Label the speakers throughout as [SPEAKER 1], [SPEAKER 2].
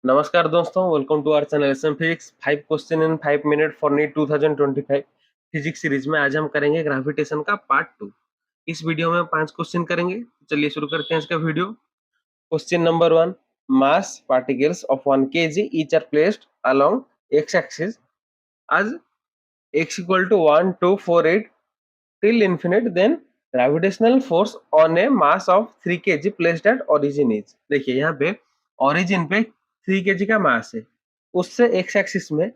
[SPEAKER 1] नमस्कार दोस्तों, welcome to our channel SM physics 5 question in 5 minute for NEET 2025 physics series में आज हम करेंगे ग्रेविटेशन का पार्ट 2। इस वीडियो में 5 क्वेश्चन करेंगे। चलिए शुरू करते हैं इसका video. Question number 1, mass particles of 1 kg each are placed along x axis as x equal to 1 2 4 8 till infinite, then gravitational force on a mass of 3 kg placed at origin is। देखिए यहाँ पे origin पे 3 kg का मास है, उससे x axis में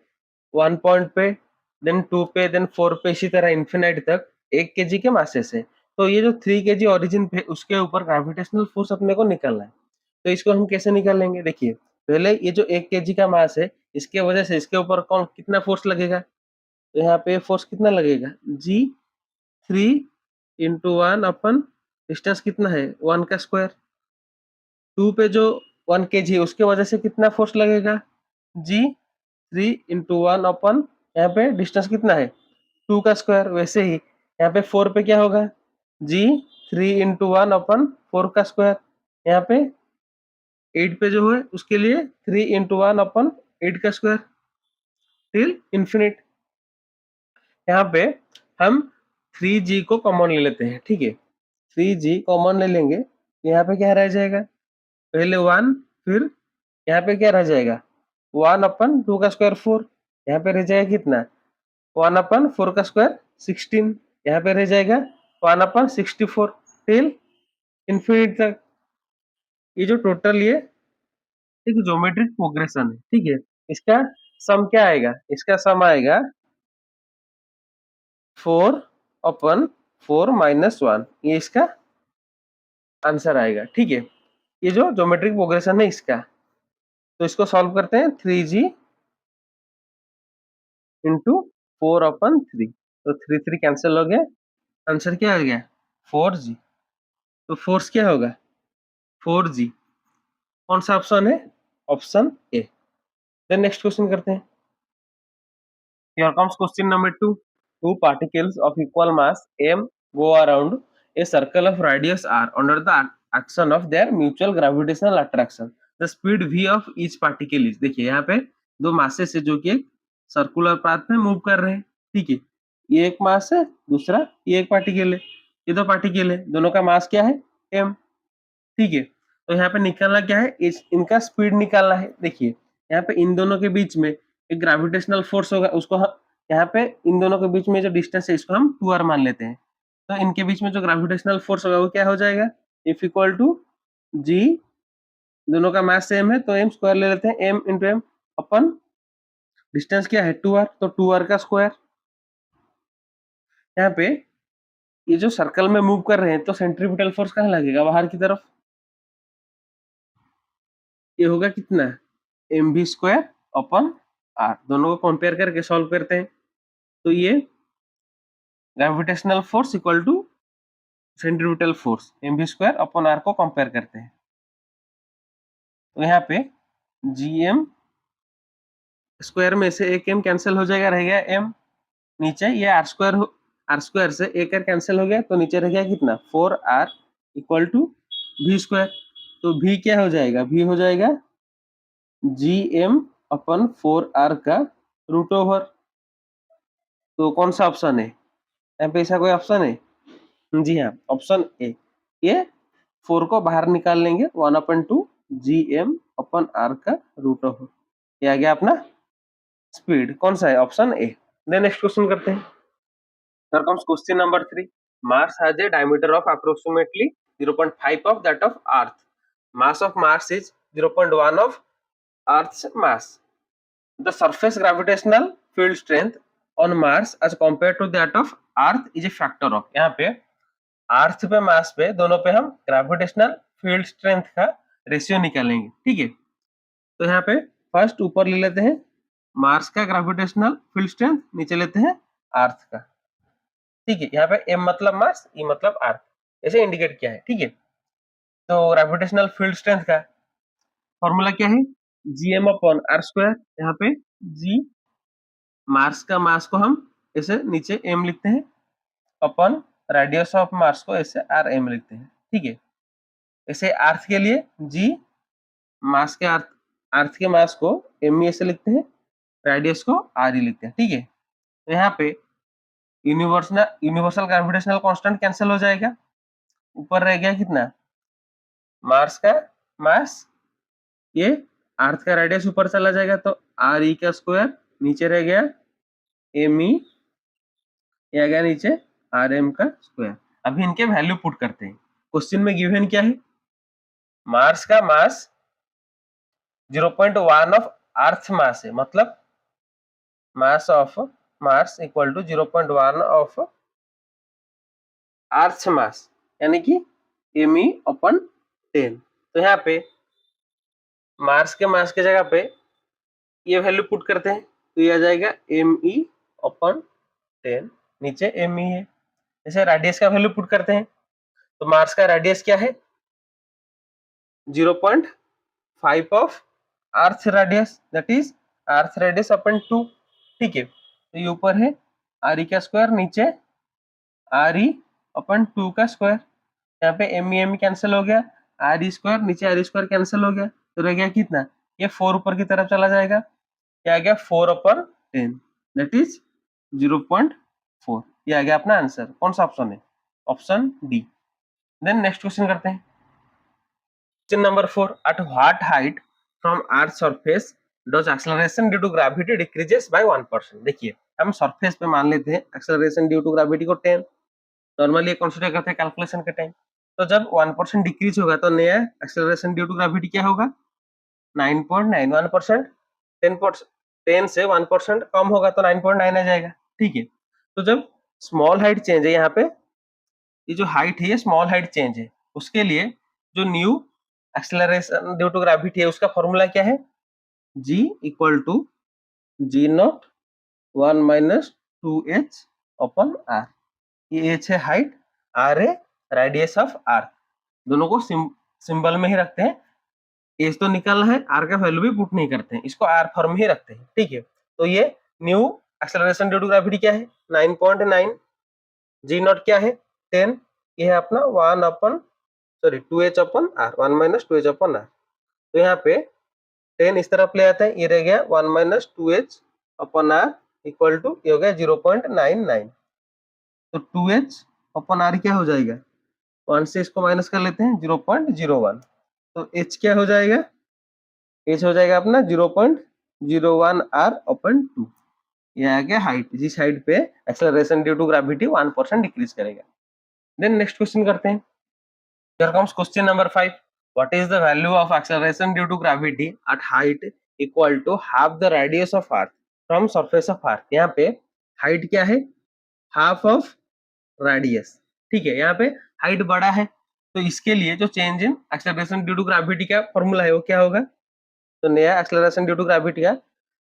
[SPEAKER 1] 1 point पे, then 2 पे, देन 4 पे, इसी तरह इन्फिनाइट तक 1 kg के मासेस है। तो ये जो 3 kg origin पे उसके ऊपर ग्रेविटेशनल फोर्स अपने को निकालना है। तो इसको हम कैसे निकालेंगे? देखिए पहले ये जो 1 kg का मास है, इसके वजह से इसके ऊपर कौन कितना फोर्स लगेगा? तो यहाँ पे फोर्स कितना लगेगा? जी 3 इंटू 1 अपन डिस्टेंस कितना है 1 का स्क्वायर। 2 पे जो 1 kg है उसके वजह से कितना फोर्स लगेगा? जी 3 इंटू 1 अपन यहाँ पे डिस्टेंस कितना है 2 का स्क्वायर। वैसे ही यहाँ पे 4 पे क्या होगा? जी 3 इंटू 1 अपन 4 का स्क्वायर। यहाँ पे 8 पे जो है उसके लिए 3 इंटू 1 अपन 8 का स्क्वायर टिल इन्फिनिट। यहाँ पे हम 3g को कॉमन ले लेते हैं, ठीक है। 3g कॉमन ले लेंगे, यहाँ पे क्या रह जाएगा? पहले 1, फिर यहाँ पे क्या रह जाएगा? 1 अपन 2 का स्क्वायर 4, यहाँ पे रह जाएगा कितना? 1 अपन 4 का स्क्वायर 16, यहाँ पे रह जाएगा 1 अपन 64 टिल इन्फिनिट तक। ये जो टोटल ये एक ज्योमेट्रिक प्रोग्रेशन है, ठीक है। इसका सम क्या आएगा? इसका सम आएगा 4 अपन 4 माइनस 1, ये इसका आंसर आएगा, ठीक है। ये जो ज्योमेट्रिक प्रोग्रेशन है इसका, तो इसको सॉल्व करते हैं। 3g इंटू 4 अपन 3, तो 3 3 कैंसिल हो गया। आंसर क्या आ गया? 4g। तो फोर्स क्या होगा? 4g। कौन सा ऑप्शन है? Option A. Then next question करते हैं। Here comes question number 2. Two particles of equal mass m go around a circle of radius r under the action of their mutual gravitational attraction. The speed v of each particle is। देखिए यहाँ पे दो masses है जो कि एक circular path में move कर रहे हैं, ठीक है। ये एक मास है, दूसरा ये एक पार्टिकल है। ये दो पार्टिकल है, दोनों का मास क्या है? m, ठीक है। तो यहाँ पे निकालना क्या है? इनका स्पीड निकालना है। देखिए यहाँ पे इन दोनों के बीच में एक ग्रेविटेशनल फोर्स होगा, उसको हम यहाँ पे इन दोनों के बीच में जो डिस्टेंस है इसको हम 2r मान लेते हैं। तो इनके बीच में जो ग्रेविटेशनल फोर्स होगा वो क्या हो जाएगा? F इक्वल टू जी, दोनों का मास सेम है तो m स्क्वायर ले लेते हैं। m into m upon distance क्या है 2r, तो 2r का स्क्वायर। यहाँ पे ये जो सर्कल में मूव कर रहे हैं तो सेंट्रीपिटल फोर्स कहाँ लगेगा? बाहर की तरफ। ये होगा कितना? M v square upon are. दोनों को कंपेयर करके सॉल्व करते हैं, तो ये gravitational force equal to centripetal force m v square upon r को कंपेयर करते हैं। तो यहाँ पे जी एम स्क्वायर में से एक एम कैंसिल हो जाएगा, रह गया एम। नीचे ये आर स्क्वायर से एक आर कैंसिल हो गया, तो नीचे रह गया कितना? 4r इक्वल टू भी स्क्वायर। तो भी क्या हो जाएगा? भी हो जाएगा जी एम अपन 4r का रूट ओवर। तो कौन सा ऑप्शन है यहाँ पे? ऐसा कोई ऑप्शन है? जी हाँ, ऑप्शन ए। ये 4 को बाहर निकाल लेंगे, 1/2 जी एम अपन आर का रूट ओवर। ये आ गया अपना स्पीड। कौन सा है? Option A. Then next question करते हैं। Here comes question number 3. Mars has a diameter of approximately 0.5 of that of Earth. Mass of Mars is 0.1 of Earth's mass. The surface gravitational field strength on Mars as compared to that of Earth is a factor of। यहाँ पे अर्थ पे मास पे दोनों पे हम gravitational field strength का ratio निकालेंगे, ठीक है। तो यहाँ पे फर्स्ट ऊपर ले लेते हैं मार्स का ग्रेविटेशनल फील्ड स्ट्रेंथ, नीचे लेते हैं अर्थ का, ठीक है। यहाँ पे एम मतलब मास, ई मतलब अर्थ, ऐसे इंडिकेट किया है, ठीक है। तो ग्रेविटेशनल फील्ड स्ट्रेंथ का फॉर्मूला क्या है? G m upon r square. यहाँ पे जी मार्स का मास को हम ऐसे नीचे एम लिखते हैं, अपन रेडियस ऑफ मार्स को ऐसे आर एम लिखते हैं, ठीक है। ऐसे अर्थ के लिए जी मास के अर्थ के मास को एम से लिखते हैं, रेडियस को आर लिखते हैं। ठीक है, तो यहाँ पे यूनिवर्सल ग्रेविटेशनल कांस्टेंट कैंसिल हो जाएगा, ऊपर रह गया कितना, मार्स का मास, ये अर्थ का रेडियस ऊपर चला जाएगा तो आर ई का स्क्वायर, नीचे रह गया एम ई, ये आ गया नीचे आर एम का स्क्वायर। अभी इनके वैल्यू पुट करते हैं। क्वेश्चन में गिवन क्या है, मार्स का मास 0.1 ऑफ अर्थ मास है, मतलब mass of Mars equal to 0.1 of Earth mass, यानी कि एम ई अपन 10। तो यहाँ पे मार्स के मास के जगह पे ये वैल्यू पुट करते हैं तो ये आ जाएगा एम ई अपन 10, नीचे एम ई है। जैसे रेडियस का वैल्यू पुट करते हैं तो मार्स का रेडियस क्या है, 0.5 of Earth radius, that is Earth radius upon 2। ठीक है, तो ये ऊपर है आर ई का स्क्वायर, नीचे आर ई अपन 2 का स्क्वायर। यहाँ पे एम ई कैंसिल हो गया, आर ई स्क्वायर नीचे आर ई स्क्वायर कैंसिल हो गया, तो रह गया कितना, ये 4 ऊपर की तरफ चला जाएगा, क्या आ गया 4/10, दैट इज 0.4। ये आ गया अपना आंसर। कौन सा ऑप्शन है, option D. Then next question करते हैं, question number 4, at what height from earth surface does acceleration due to gravity decreases by 1%। देखिए हम सरफेस पे मान लेते हैं एक्सेलरेशन ड्यू टू ग्रेविटी को 10, नॉर्मली ये कंसीडर करते हैं कैलकुलेशन के टाइम। तो जब 1% डिक्रीज होगा तो नया एक्सेलरेशन ड्यू टू ग्रेविटी क्या होगा, 9.91%। 10 से 1% कम होगा तो 9.9 आ जाएगा। ठीक है, तो जब स्मॉल हाइट चेंज है, यहाँ पे ये जो हाइट है ये स्मॉल हाइट चेंज है, उसके लिए जो new acceleration due to gravity है उसका फॉर्मूला क्या है, g equal to g0 1 minus 2h upon r। ये h है हाइट, r है रेडियस ऑफ अर्थ, दोनों को सिंबल में ही रखते हैं। एज तो निकालना है, आर का वैल्यू भी पुट नहीं करते हैं, इसको आर फॉर्म ही रखते हैं। ठीक है, तो ये new acceleration due to gravity क्या है 9.9, जी नॉट क्या है 10, ये है अपना 2h upon r, 1 minus 2h upon r. तो यहाँ पे 10 इस तरफ ले आता है, ये रह गया 1 minus 2h upon r equal to ये हो गया 0.99। तो 2h अपन आर क्या हो जाएगा, 1 से इसको माइनस कर लेते हैं 0.01, तो h क्या हो जाएगा, h हो जाएगा अपना 0.01 r अपन 2। ये आ गया हाइट, जिस हाइट पे acceleration due to gravity 1% decrease करेगा। देन नेक्स्ट क्वेश्चन करते हैं, here comes question number 5, what is the value of acceleration due to gravity at height equal to half the radius of earth from surface of earth. यहाँ पे height क्या है, half of radius. ठीक है, यहाँ पे हाइट बड़ा है तो इसके लिए जो change in acceleration due to gravity का फॉर्मूला है वो क्या होगा, तो नया एक्सेलरेशन ड्यू टू ग्रेविटी का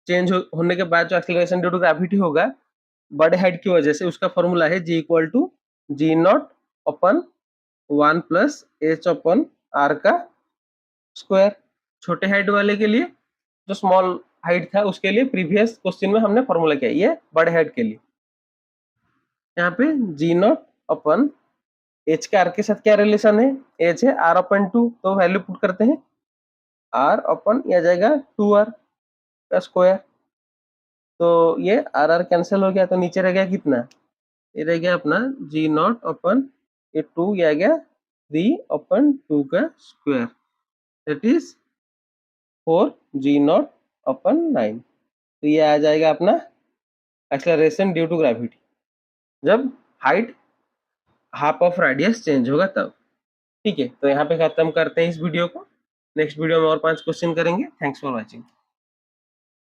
[SPEAKER 1] चेंज होने के बाद जो एक्सेलरेशन ड्यू टू ग्रेविटी होगा बड़े हाइट की वजह से, उसका फॉर्मूला है g equal to g0 upon 1 plus h upon r का स्क्वायर। छोटे हाइट वाले के लिए, जो स्मॉल हाइट था उसके लिए प्रीवियस क्वेश्चन में हमने फॉर्मूला किया, ये बड़े हाइट के लिए। यहाँ पे g0 अपन h का r के साथ क्या रिलेशन है, h है r अपन 2, तो वैल्यू पुट करते हैं, r अपन ये आ जाएगा 2r का स्क्वायर, तो ये आर आर कैंसिल हो गया, तो नीचे रह गया कितना, ये रह गया अपना g0 अपन ये 2, ये आ गया 3 अपन 2 का स्क्वायर, दैट इज 4g0 अपन 9। तो ये आ जाएगा अपना एक्सेलरेशन ड्यू टू ग्रेविटी जब height half of radius change होगा तब। ठीक है, तो यहाँ पे खत्म करते हैं इस वीडियो को, नेक्स्ट वीडियो में और 5 क्वेश्चन करेंगे। Thanks for watching.